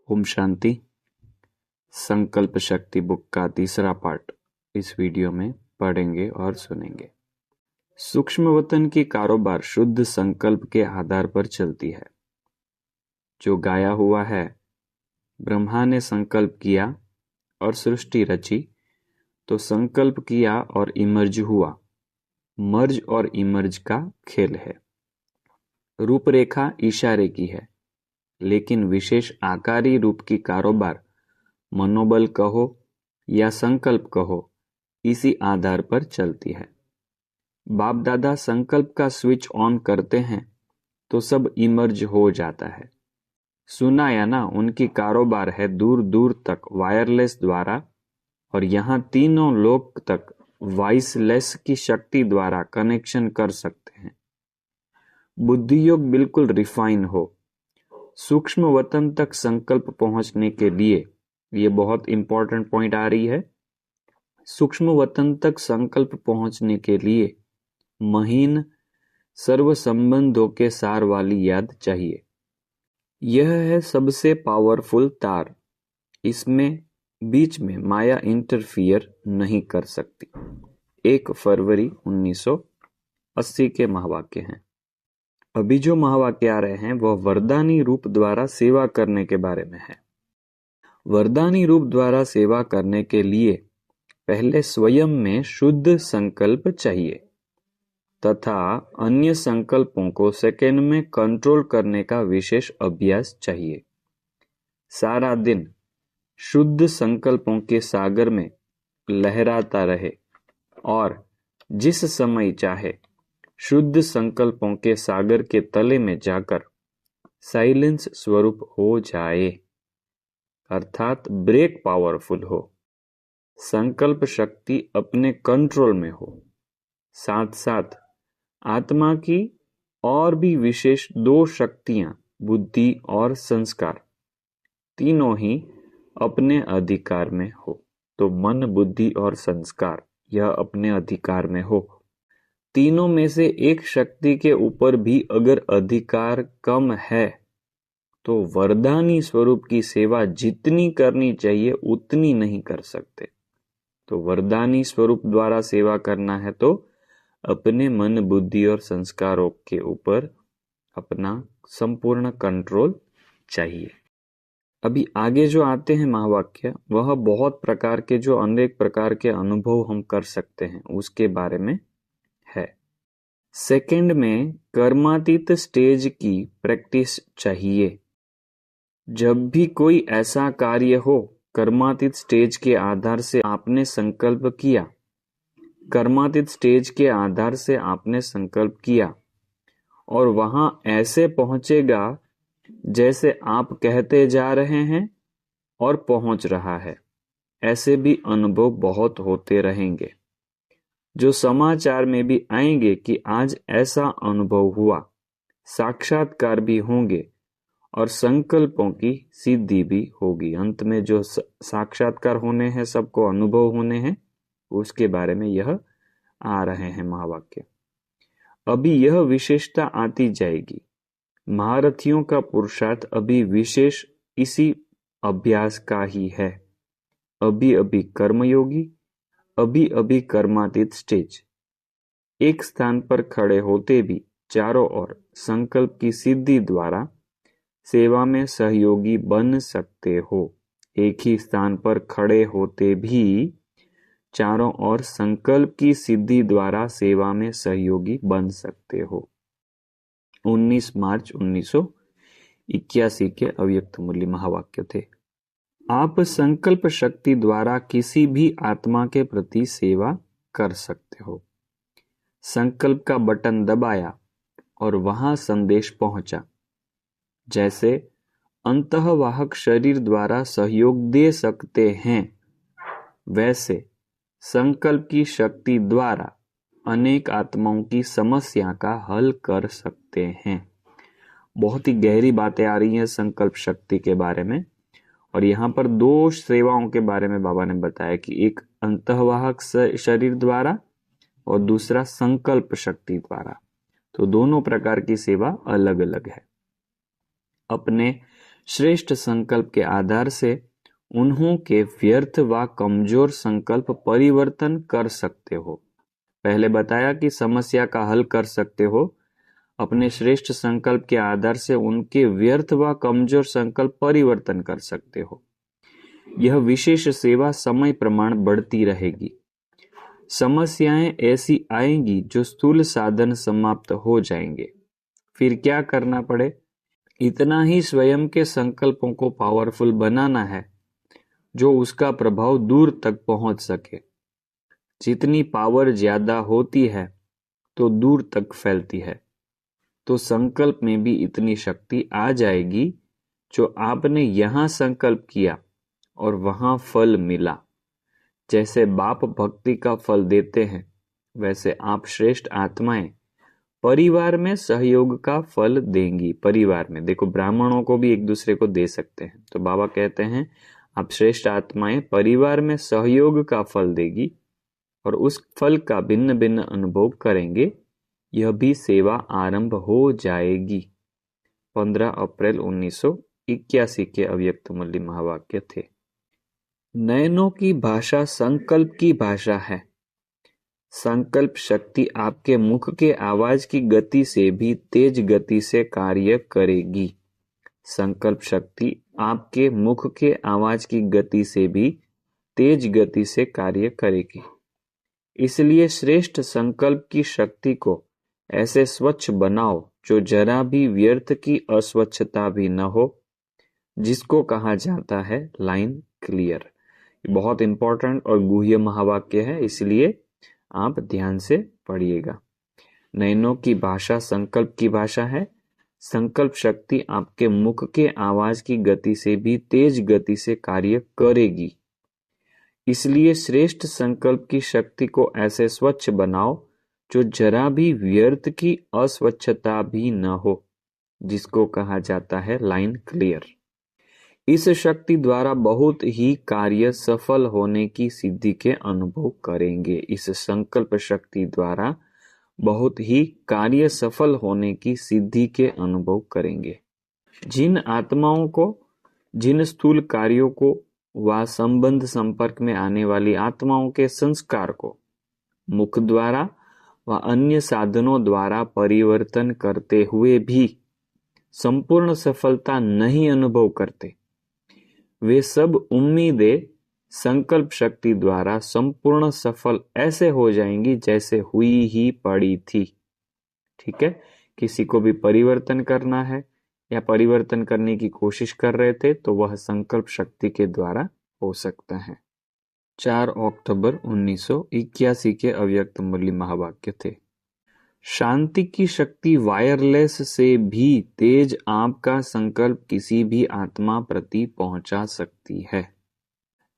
ओम शांति। संकल्प शक्ति बुक का तीसरा पार्ट इस वीडियो में पढ़ेंगे और सुनेंगे। सूक्ष्म वतन की कारोबार शुद्ध संकल्प के आधार पर चलती है। जो गाया हुआ है, ब्रह्मा ने संकल्प किया और सृष्टि रची, तो संकल्प किया और इमर्ज हुआ। मर्ज और इमर्ज का खेल है। रूपरेखा इशारे की है, लेकिन विशेष आकारी रूप की कारोबार मनोबल कहो या संकल्प कहो, इसी आधार पर चलती है। बाप दादा संकल्प का स्विच ऑन करते हैं तो सब इमर्ज हो जाता है। सुना या ना, उनकी कारोबार है दूर दूर तक वायरलेस द्वारा, और यहाँ तीनों लोक तक वॉइसलेस की शक्ति द्वारा कनेक्शन कर सकते हैं। बुद्धि योग बिल्कुल रिफाइन हो। सूक्ष्म वतन तक संकल्प पहुंचने के लिए, ये बहुत इंपॉर्टेंट पॉइंट आ रही है, सूक्ष्म वतन तक संकल्प पहुंचने के लिए महीन सर्व संबंधों के सार वाली याद चाहिए। यह है सबसे पावरफुल तार। इसमें बीच में माया इंटरफियर नहीं कर सकती। 1 फरवरी 1980 के महावाक्य हैं। अभी जो महावाक्य आ रहे हैं वह वरदानी रूप द्वारा सेवा करने के बारे में है। वरदानी रूप द्वारा सेवा करने के लिए पहले स्वयं में शुद्ध संकल्प चाहिए तथा अन्य संकल्पों को सेकंड में कंट्रोल करने का विशेष अभ्यास चाहिए। सारा दिन शुद्ध संकल्पों के सागर में लहराता रहे और जिस समय चाहे शुद्ध संकल्पों के सागर के तले में जाकर साइलेंस स्वरूप हो जाए, अर्थात ब्रेक पावरफुल हो, संकल्प शक्ति अपने कंट्रोल में हो। साथ साथ आत्मा की और भी विशेष 2 शक्तियां, बुद्धि और संस्कार, तीनों ही अपने अधिकार में हो। तो मन, बुद्धि और संस्कार यह अपने अधिकार में हो। तीनों में से एक शक्ति के ऊपर भी अगर अधिकार कम है तो वरदानी स्वरूप की सेवा जितनी करनी चाहिए उतनी नहीं कर सकते। तो वरदानी स्वरूप द्वारा सेवा करना है तो अपने मन, बुद्धि और संस्कारों के ऊपर अपना संपूर्ण कंट्रोल चाहिए। अभी आगे जो आते हैं महावाक्य, वह बहुत प्रकार के जो अनेक प्रकार के अनुभव हम कर सकते हैं उसके बारे में है। सेकंड में कर्मातीत स्टेज की प्रैक्टिस चाहिए। जब भी कोई ऐसा कार्य हो, कर्मातीत स्टेज के आधार से आपने संकल्प किया, कर्मातीत स्टेज के आधार से आपने संकल्प किया और वहां ऐसे पहुंचेगा जैसे आप कहते जा रहे हैं और पहुंच रहा है। ऐसे भी अनुभव बहुत होते रहेंगे जो समाचार में भी आएंगे कि आज ऐसा अनुभव हुआ। साक्षात्कार भी होंगे और संकल्पों की सिद्धि भी होगी। अंत में जो साक्षात्कार होने हैं, सबको अनुभव होने हैं, उसके बारे में यह आ रहे हैं महावाक्य। अभी यह विशेषता आती जाएगी। महारथियों का पुरुषार्थ अभी विशेष इसी अभ्यास का ही है। अभी अभी कर्मयोगी, अभी अभी कर्मातीत स्टेज। एक स्थान पर खड़े होते भी चारों ओर संकल्प की सिद्धि द्वारा सेवा में सहयोगी बन सकते हो। एक ही स्थान पर खड़े होते भी चारों ओर संकल्प की सिद्धि द्वारा सेवा में सहयोगी बन सकते हो। 19 मार्च 1981 के अव्यक्त मूल्य महावाक्य थे। आप संकल्प शक्ति द्वारा किसी भी आत्मा के प्रति सेवा कर सकते हो। संकल्प का बटन दबाया और वहां संदेश पहुंचा। जैसे अंतःवाहक शरीर द्वारा सहयोग दे सकते हैं, वैसे संकल्प की शक्ति द्वारा अनेक आत्माओं की समस्या का हल कर सकते हैं। बहुत ही गहरी बातें आ रही हैं संकल्प शक्ति के बारे में। और यहाँ पर 2 सेवाओं के बारे में बाबा ने बताया कि एक अंतःवाहक शरीर द्वारा और दूसरा संकल्प शक्ति द्वारा। तो दोनों प्रकार की सेवा अलग अलग है। अपने श्रेष्ठ संकल्प के आधार से उन्हों के व्यर्थ व कमजोर संकल्प परिवर्तन कर सकते हो। पहले बताया कि समस्या का हल कर सकते हो। अपने श्रेष्ठ संकल्प के आधार से उनके व्यर्थ व कमजोर संकल्प परिवर्तन कर सकते हो। यह विशेष सेवा समय प्रमाण बढ़ती रहेगी। समस्याएं ऐसी आएंगी जो स्थूल साधन समाप्त हो जाएंगे। फिर क्या करना पड़े? इतना ही स्वयं के संकल्पों को पावरफुल बनाना है जो उसका प्रभाव दूर तक पहुंच सके। जितनी पावर ज्यादा होती है तो दूर तक फैलती है। तो संकल्प में भी इतनी शक्ति आ जाएगी जो आपने यहां संकल्प किया और वहां फल मिला। जैसे बाप भक्ति का फल देते हैं, वैसे आप श्रेष्ठ आत्माएं परिवार में सहयोग का फल देंगी। परिवार में देखो, ब्राह्मणों को भी एक दूसरे को दे सकते हैं। तो बाबा कहते हैं आप श्रेष्ठ आत्माएं परिवार में सहयोग का फल देगी और उस फल का भिन्न भिन्न अनुभव करेंगे। यह भी सेवा आरंभ हो जाएगी। 15 अप्रैल 1981 के अव्यक्त मुरली महावाक्य थे। नयनों की भाषा संकल्प की भाषा है। संकल्प शक्ति आपके मुख के आवाज की गति से भी तेज गति से कार्य करेगी। संकल्प शक्ति आपके मुख के आवाज की गति से भी तेज गति से कार्य करेगी। इसलिए श्रेष्ठ संकल्प की शक्ति को ऐसे स्वच्छ बनाओ जो जरा भी व्यर्थ की अस्वच्छता भी न हो, जिसको कहा जाता है लाइन क्लियर। बहुत इंपॉर्टेंट और गुह्य महावाक्य है, इसलिए आप ध्यान से पढ़िएगा। नयनों की भाषा संकल्प की भाषा है। संकल्प शक्ति आपके मुख के आवाज की गति से भी तेज गति से कार्य करेगी। इसलिए श्रेष्ठ संकल्प की शक्ति को ऐसे स्वच्छ बनाओ जो जरा भी व्यर्थ की अस्वच्छता भी न हो, जिसको कहा जाता है लाइन क्लियर। इस शक्ति द्वारा बहुत ही कार्य सफल होने की सिद्धि के अनुभव करेंगे। इस संकल्प शक्ति द्वारा बहुत ही कार्य सफल होने की सिद्धि के अनुभव करेंगे। जिन आत्माओं को, जिन स्थूल कार्यों को व संबंध संपर्क में आने वाली आत्माओं के संस्कार को मुख द्वारा व अन्य साधनों द्वारा परिवर्तन करते हुए भी संपूर्ण सफलता नहीं अनुभव करते, वे सब उम्मीदें संकल्प शक्ति द्वारा संपूर्ण सफल ऐसे हो जाएंगी जैसे हुई ही पड़ी थी। ठीक है, किसी को भी परिवर्तन करना है या परिवर्तन करने की कोशिश कर रहे थे तो वह संकल्प शक्ति के द्वारा हो सकता है। 4 अक्टूबर 1981 के अव्यक्त मुरली महावाक्य थे। शांति की शक्ति वायरलेस से भी तेज आपका संकल्प किसी भी आत्मा प्रति पहुंचा सकती है।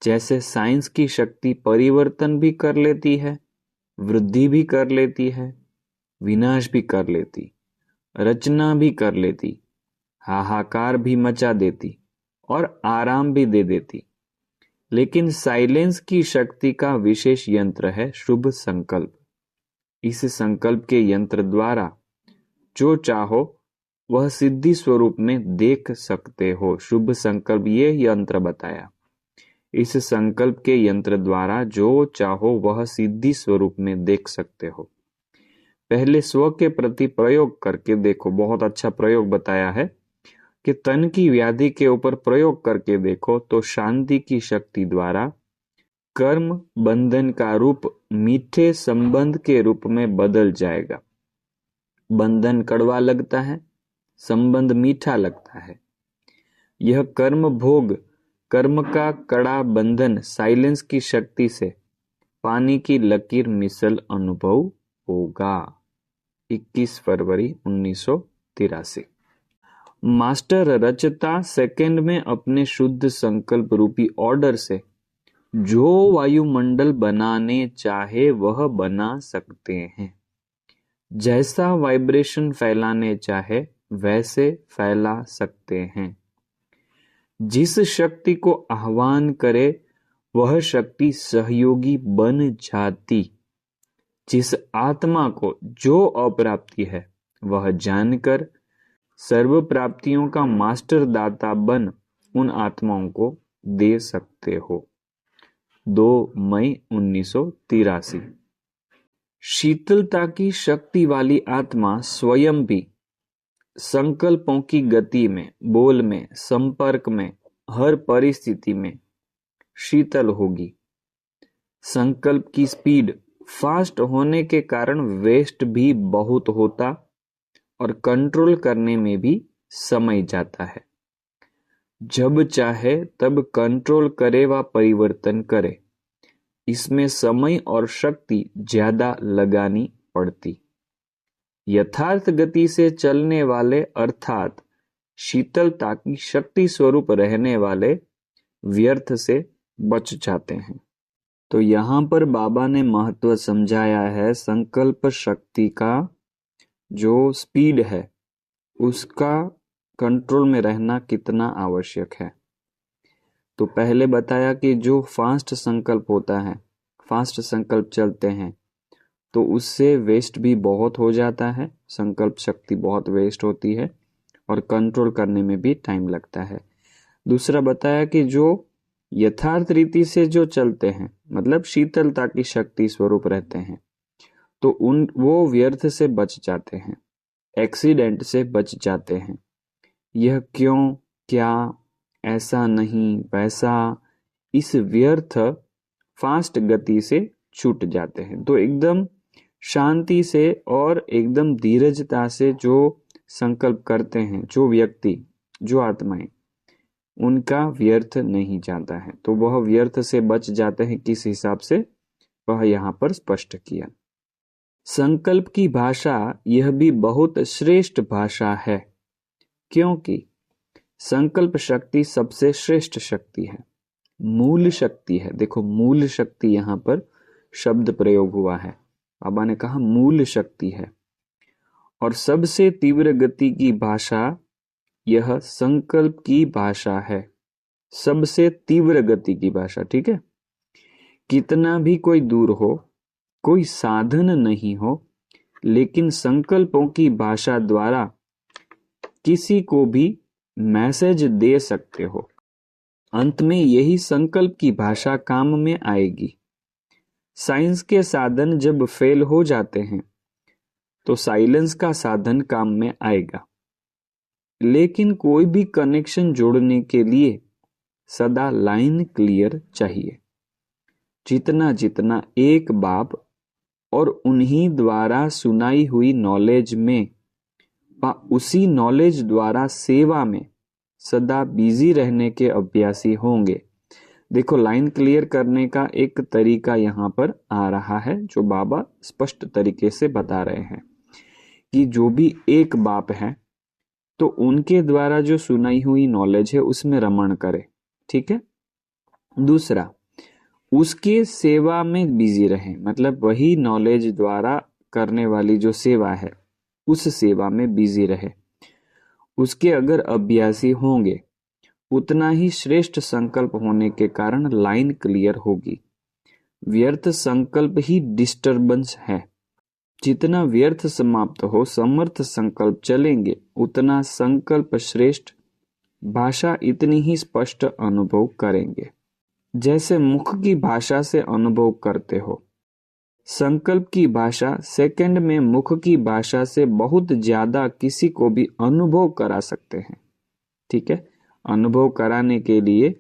जैसे साइंस की शक्ति परिवर्तन भी कर लेती है, वृद्धि भी कर लेती है, विनाश भी कर लेती, रचना भी कर लेती, हाहाकार भी मचा देती और आराम भी दे देती। लेकिन साइलेंस की शक्ति का विशेष यंत्र है शुभ संकल्प। इस संकल्प के यंत्र द्वारा जो चाहो वह सिद्धि स्वरूप में देख सकते हो। शुभ संकल्प ये यंत्र बताया। इस संकल्प के यंत्र द्वारा जो चाहो वह सिद्धि स्वरूप में देख सकते हो। पहले स्व के प्रति प्रयोग करके देखो। बहुत अच्छा प्रयोग बताया है कि तन की व्याधि के ऊपर प्रयोग करके देखो तो शांति की शक्ति द्वारा कर्म बंधन का रूप मीठे संबंध के रूप में बदल जाएगा। बंधन कड़वा लगता है, संबंध मीठा लगता है। यह कर्म भोग, कर्म का कड़ा बंधन साइलेंस की शक्ति से पानी की लकीर मिसल अनुभव होगा। 21 फरवरी 1983। मास्टर रचता सेकंड में अपने शुद्ध संकल्प रूपी ऑर्डर से जो वायुमंडल बनाने चाहे वह बना सकते हैं। जैसा वाइब्रेशन फैलाने चाहे वैसे फैला सकते हैं। जिस शक्ति को आह्वान करे वह शक्ति सहयोगी बन जाती। जिस आत्मा को जो अप्राप्ति है वह जानकर सर्व प्राप्तियों का मास्टर दाता बन उन आत्माओं को दे सकते हो। 2 मई 1983। शीतलता की शक्ति वाली आत्मा स्वयं भी संकल्पों की गति में, बोल में, संपर्क में, हर परिस्थिति में शीतल होगी। संकल्प की स्पीड फास्ट होने के कारण वेस्ट भी बहुत होता और कंट्रोल करने में भी समय जाता है। जब चाहे तब कंट्रोल करे व परिवर्तन करे, इसमें समय और शक्ति ज्यादा लगानी पड़ती। यथार्थ गति से चलने वाले अर्थात शीतलता की शक्ति स्वरूप रहने वाले व्यर्थ से बच जाते हैं। तो यहाँ पर बाबा ने महत्व समझाया है संकल्प शक्ति का जो स्पीड है उसका कंट्रोल में रहना कितना आवश्यक है। तो पहले बताया कि जो फास्ट संकल्प होता है, फास्ट संकल्प चलते हैं तो उससे वेस्ट भी बहुत हो जाता है, संकल्प शक्ति बहुत वेस्ट होती है और कंट्रोल करने में भी टाइम लगता है। दूसरा बताया कि जो यथार्थ रीति से जो चलते हैं, मतलब शीतलता की शक्ति स्वरूप रहते हैं, तो वो व्यर्थ से बच जाते हैं, एक्सीडेंट से बच जाते हैं। यह क्यों, क्या, ऐसा नहीं, वैसा, इस व्यर्थ फास्ट गति से छूट जाते हैं। तो एकदम शांति से और एकदम धीरजता से जो संकल्प करते हैं, जो व्यक्ति, जो आत्माएं, उनका व्यर्थ नहीं जाता है। तो वह व्यर्थ से बच जाते हैं। किस हिसाब से, वह यहाँ पर स्पष्ट किया। संकल्प की भाषा यह भी बहुत श्रेष्ठ भाषा है, क्योंकि संकल्प शक्ति सबसे श्रेष्ठ शक्ति है, मूल शक्ति है। देखो, मूल शक्ति यहाँ पर शब्द प्रयोग हुआ है। बाबा ने कहा मूल शक्ति है। और सबसे तीव्र गति की भाषा यह संकल्प की भाषा है, सबसे तीव्र गति की भाषा। ठीक है, कितना भी कोई दूर हो, कोई साधन नहीं हो, लेकिन संकल्पों की भाषा द्वारा किसी को भी मैसेज दे सकते हो। अंत में यही संकल्प की भाषा काम में आएगी। साइंस के साधन जब फेल हो जाते हैं तो साइलेंस का साधन काम में आएगा। लेकिन कोई भी कनेक्शन जोड़ने के लिए सदा लाइन क्लियर चाहिए। जितना जितना एक बाप और उन्हीं द्वारा सुनाई हुई नॉलेज में व उसी नॉलेज द्वारा सेवा में सदा बिजी रहने के अभ्यासी होंगे। देखो, लाइन क्लियर करने का एक तरीका यहाँ पर आ रहा है जो बाबा स्पष्ट तरीके से बता रहे हैं कि जो भी एक बाप है तो उनके द्वारा जो सुनाई हुई नॉलेज है उसमें रमण करे। ठीक है। दूसरा, उसके सेवा में बिजी रहे, मतलब वही नॉलेज द्वारा करने वाली जो सेवा है उस सेवा में बिजी रहे। उसके अगर अभ्यासी होंगे उतना ही श्रेष्ठ संकल्प होने के कारण लाइन क्लियर होगी। व्यर्थ संकल्प ही डिस्टर्बेंस है। जितना व्यर्थ समाप्त हो, समर्थ संकल्प चलेंगे, उतना संकल्प श्रेष्ठ, भाषा इतनी ही स्पष्ट अनुभव करेंगे जैसे मुख की भाषा से अनुभव करते हो। संकल्प की भाषा सेकंड में मुख की भाषा से बहुत ज्यादा किसी को भी अनुभव करा सकते हैं। ठीक है, अनुभव कराने के लिए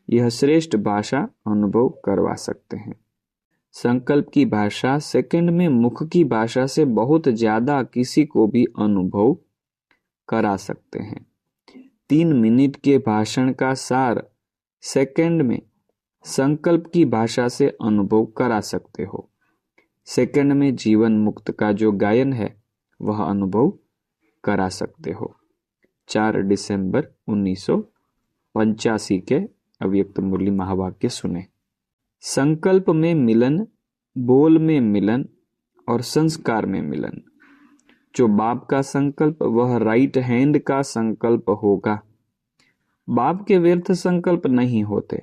यह श्रेष्ठ भाषा अनुभव करवा सकते हैं। संकल्प की भाषा सेकंड में मुख की भाषा से बहुत ज्यादा किसी को भी अनुभव करा सकते हैं। 3 मिनट के भाषण का सार सेकंड में संकल्प की भाषा से अनुभव करा सकते हो। सेकंड में जीवन मुक्त का जो गायन है वह अनुभव करा सकते हो। 4 दिसंबर 1985 के अव्यक्त मुरली महावाक्य सुने। संकल्प में मिलन, बोल में मिलन और संस्कार में मिलन। जो बाप का संकल्प वह राइट हैंड का संकल्प होगा। बाप के व्यर्थ संकल्प नहीं होते।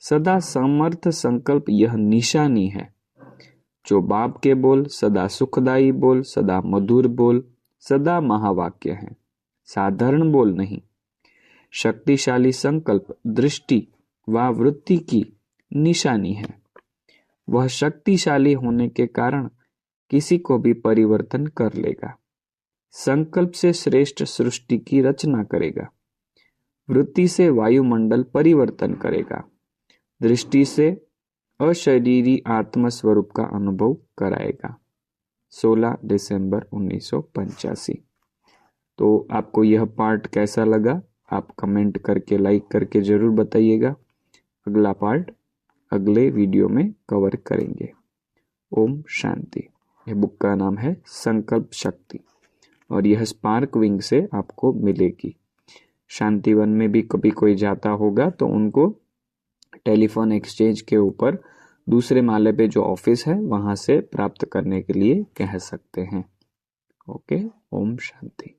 सदा समर्थ संकल्प यह निशानी है। जो बाप के बोल सदा सुखदायी बोल, सदा मधुर बोल, सदा महावाक्य हैं। साधारण बोल नहीं। शक्तिशाली संकल्प दृष्टि व वृत्ति की निशानी है। वह शक्तिशाली होने के कारण किसी को भी परिवर्तन कर लेगा। संकल्प से श्रेष्ठ सृष्टि की रचना करेगा। वृत्ति से वायुमंडल परिवर्तन करेगा। दृष्टि से अशरीरी आत्म स्वरूप का अनुभव कराएगा। 16 दिसंबर 1985। तो आपको यह पार्ट कैसा लगा? आप कमेंट करके, लाइक करके जरूर बताइएगा। अगला पार्ट अगले वीडियो में कवर करेंगे। ओम शांति। यह बुक का नाम है संकल्प शक्ति और यह स्पार्क विंग से आपको मिलेगी। शांतिवन में भी कभी कोई जाता होगा तो उनको टेलीफोन एक्सचेंज के ऊपर दूसरे माले पे जो ऑफिस है वहां से प्राप्त करने के लिए कह सकते हैं। ओके, ओम शांति।